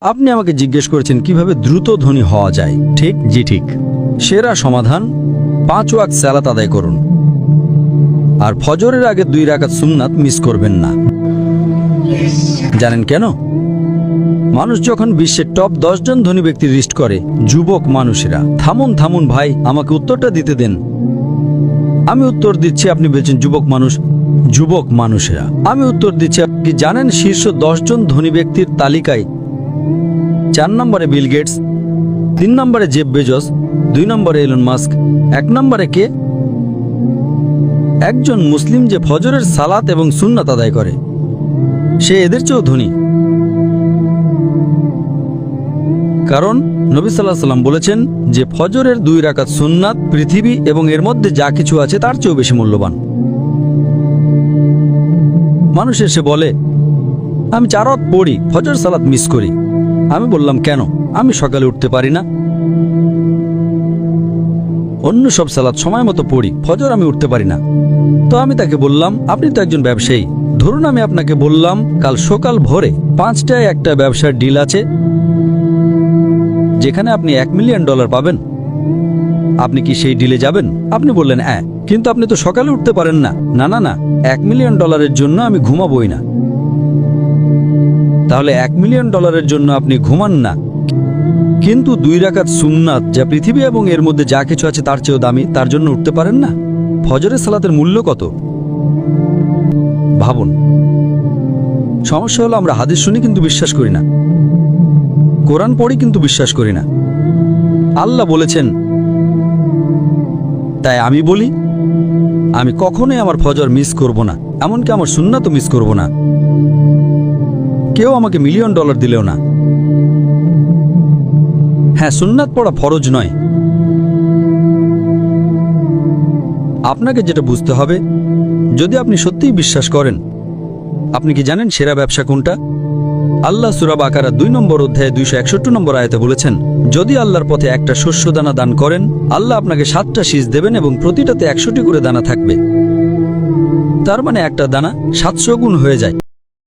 আপনি আমাকে জিজ্ঞেস করেছেন কিভাবে দ্রুত ধনী হওয়া যায়, ঠিক? জি ঠিক। সেরা সমাধান 5 ওয়াক্ত সালাত আদায় করুন, আর ফজরের আগে 2 রাকাত সুন্নাত মিস করবেন না। জানেন কেন? মানুষ যখন বিশ্বের টপ 10 জন ধনী ব্যক্তির লিস্ট করে, যুবক মানুষেরা। থামুন ভাই, আমাকে উত্তরটা দিতে দেন। আমি উত্তর দিচ্ছি, আপনি বলছেন যুবক মানুষেরা। আমি উত্তর দিচ্ছি, আপনি জানেন শীর্ষ 10 জন ধনী ব্যক্তির তালিকায় 4 নম্বরে বিল গেটস, 3 নম্বরে জেফ বেজোস, 2 নম্বরে এলন মাস্ক, 1 নম্বরে কে? একজন মুসলিম যে ফজরের সালাত এবং সুন্নাত আদায় করে, সে এদের চেয়েও ধনী। কারণ নবী সাল্লাল্লাহু আলাইহি সাল্লাম বলেছেন যে ফজরের 2 রাকাত সুন্নাত পৃথিবী এবং এর মধ্যে যা কিছু আছে তার চেয়েও বেশি মূল্যবান। মানুষ এসে বলে, আমি 4 ওয়াক্ত পড়ি, ফজর সালাত মিস করি। আমি বললাম, কেন? আমি সকালে উঠতে পারি না। অন্য সব সালাত সময় মতো পড়ি, ফজর আমি উঠতে পারি না। তো আমি তাকে বললাম, আপনি তো একজন ব্যবসায়ী, ধরুন আমি আপনাকে বললাম কাল সকাল ভোরে 5টায় একটা ব্যবসার ডিল আছে যেখানে আপনি $1 মিলিয়ন পাবেন। আপনি কি সেই ডিলে যাবেন? আপনি বললেন হ্যাঁ, কিন্তু আপনি তো সকালে উঠতে পারেন না। না, $1 মিলিয়ন জন্য আমি ঘুমাবই না। তাহলে $1 মিলিয়ন জন্য আপনি ঘুমান না, কিন্তু 2 রাকাত সুন্নাত যা পৃথিবী এবং এর মধ্যে যা কিছু আছে তার চেয়েও দামি, তার জন্য উঠতে পারেন না? ফজরের সালাতের মূল্য কত ভাবুন। সমস্যা হলো আমরা হাদিস শুনি কিন্তু বিশ্বাস করি না, কোরআন পড়ি কিন্তু বিশ্বাস করি না। আল্লাহ বলেছেন, তাই আমি বলি আমি কখনোই আমার ফজর মিস করব না, এমনকি আমার সুন্নাতও মিস করব না। কেউ আমাকে $1 মিলিয়ন দিলেও না। হ্যাঁ, সুন্নাত পড়া ফরজ নয়। আপনাকে যেটা বুঝতে হবে, যদি আপনি সত্যিই বিশ্বাস করেন, আপনি কি জানেন সেরা ব্যবসা কোনটা? আল্লাহ সূরা বাকারা 2 নম্বর অধ্যায়ে 261 নম্বর আয়াতে বলেছেন, যদি আল্লাহর পথে একটা শস্য দানা দান করেন, আল্লাহ আপনাকে 7টা শীষ দেবেন এবং প্রতিটাতে 100টি করে দানা থাকবে। তার মানে একটা দানা 700 গুণ হয়ে যায়।